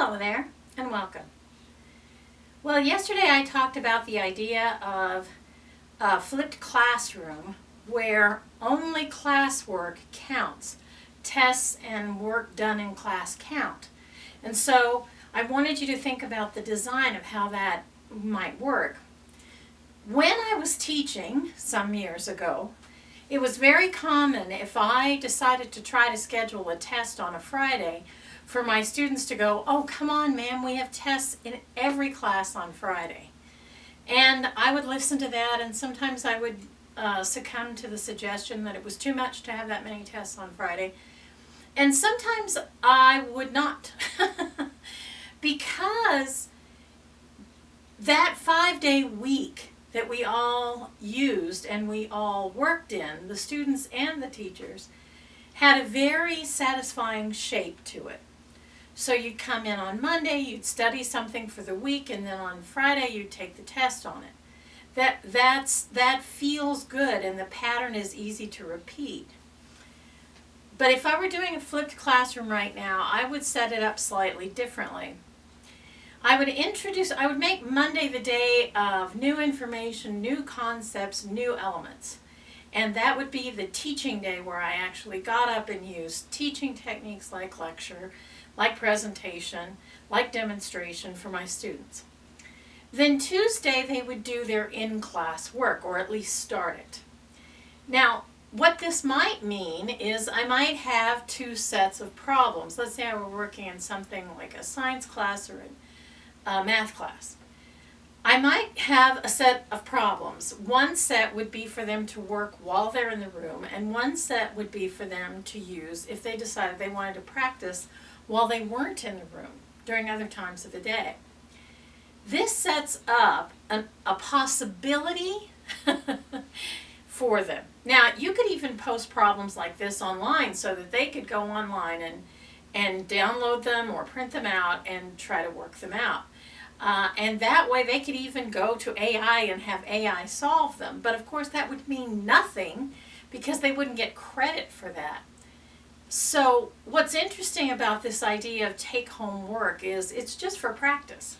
Hello there, and welcome. Well, yesterday I talked about the idea of a flipped classroom where only classwork counts. Tests and work done in class count. And so I wanted you to think about the design of how that might work. When I was teaching some years ago, it was very common if I decided to try to schedule a test on a Friday for my students to go, "Oh, come on, ma'am, we have tests in every class on Friday." And I would listen to that, and sometimes I would succumb to the suggestion that it was too much to have that many tests on Friday. And sometimes I would not, because that 5-day week that we all used and we all worked in, the students and the teachers, had a very satisfying shape to it. So you'd come in on Monday, you'd study something for the week, and then on Friday you'd take the test on it. That feels good, and the pattern is easy to repeat. But if I were doing a flipped classroom right now, I would set it up slightly differently. I would make Monday the day of new information, new concepts, new elements. And that would be the teaching day where I actually got up and used teaching techniques like lecture, like presentation, like demonstration for my students. Then Tuesday they would do their in-class work, or at least start it. Now, what this might mean is I might have two sets of problems. Let's say I were working in something like a science class or a math class. I might have a set of problems. One set would be for them to work while they're in the room, and one set would be for them to use if they decided they wanted to practice while they weren't in the room during other times of the day. This sets up a possibility for them. Now, you could even post problems like this online so that they could go online and download them or print them out and try to work them out. And that way they could even go to AI and have AI solve them. But of course that would mean nothing because they wouldn't get credit for that. So what's interesting about this idea of take-home work is it's just for practice.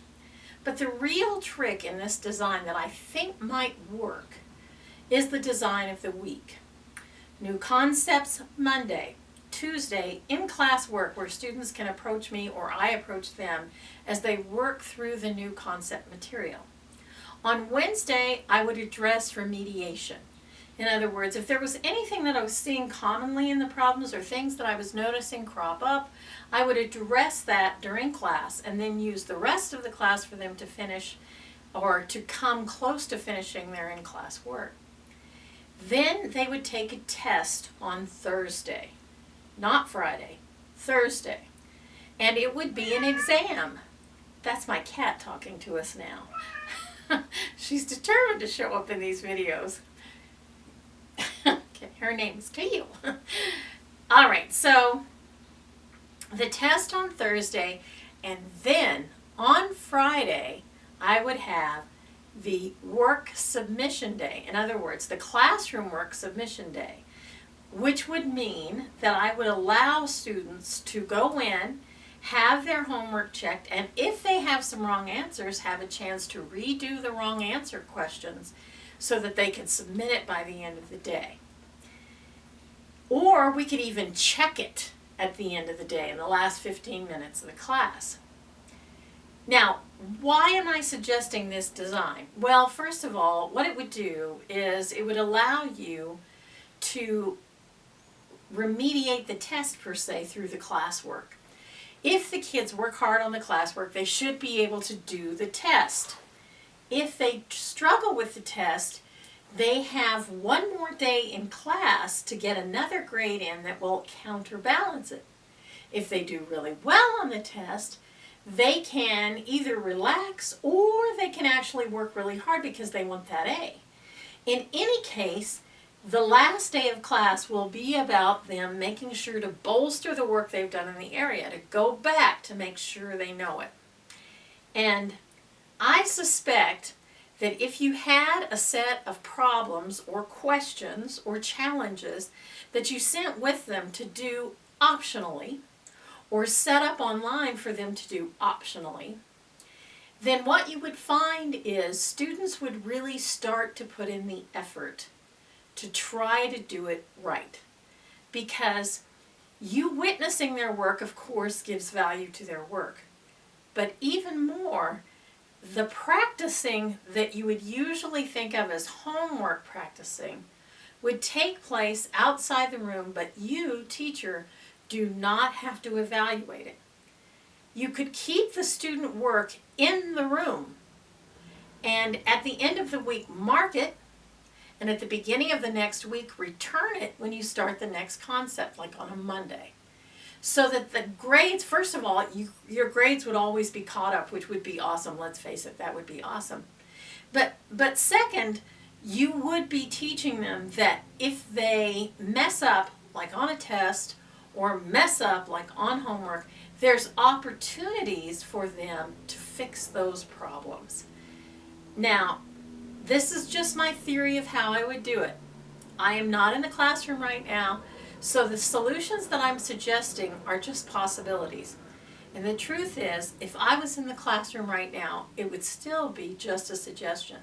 But the real trick in this design that I think might work is the design of the week. New concepts Monday. Tuesday, in-class work where students can approach me or I approach them as they work through the new concept material. On Wednesday, I would address remediation. In other words, if there was anything that I was seeing commonly in the problems or things that I was noticing crop up, I would address that during class and then use the rest of the class for them to finish or to come close to finishing their in-class work. Then they would take a test on Thursday. Not Friday, Thursday. And it would be an exam. That's my cat talking to us now. She's determined to show up in these videos. Okay, her name's Cleo. All right, so the test on Thursday, and then on Friday, I would have the work submission day. In other words, the classroom work submission day, which would mean that I would allow students to go in, have their homework checked, and if they have some wrong answers, have a chance to redo the wrong answer questions so that they can submit it by the end of the day. Or we could even check it at the end of the day in the last 15 minutes of the class. Now, why am I suggesting this design? Well, first of all, what it would do is it would allow you to remediate the test per se through the classwork. If the kids work hard on the classwork, they should be able to do the test. If they struggle with the test, they have one more day in class to get another grade in that will counterbalance it. If they do really well on the test, they can either relax or they can actually work really hard because they want that A. In any case, the last day of class will be about them making sure to bolster the work they've done in the area, to go back to make sure they know it. And I suspect that if you had a set of problems or questions or challenges that you sent with them to do optionally, or set up online for them to do optionally, then what you would find is students would really start to put in the effort to try to do it right. Because you witnessing their work, of course, gives value to their work. But even more, the practicing that you would usually think of as homework practicing would take place outside the room, but you, teacher, do not have to evaluate it. You could keep the student work in the room, and at the end of the week mark it, and at the beginning of the next week return it when you start the next concept, like on a Monday. So that the grades, first of all, your grades would always be caught up, which would be awesome. Let's face it, that would be awesome. But second, you would be teaching them that if they mess up, like on a test, or mess up, like on homework, there's opportunities for them to fix those problems. Now, this is just my theory of how I would do it. I am not in the classroom right now, so the solutions that I'm suggesting are just possibilities. And the truth is, if I was in the classroom right now, it would still be just a suggestion.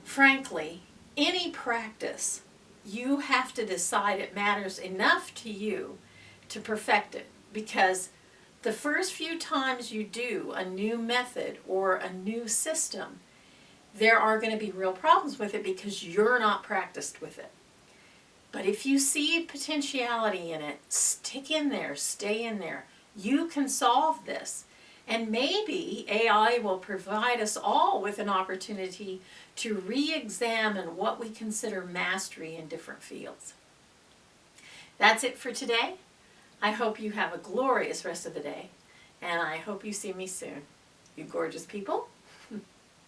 Frankly, any practice, you have to decide it matters enough to you to perfect it. Because the first few times you do a new method or a new system, there are going to be real problems with it because you're not practiced with it. But if you see potentiality in it, stick in there, stay in there. You can solve this. And maybe AI will provide us all with an opportunity to re-examine what we consider mastery in different fields. That's it for today. I hope you have a glorious rest of the day, and I hope you see me soon. You gorgeous people.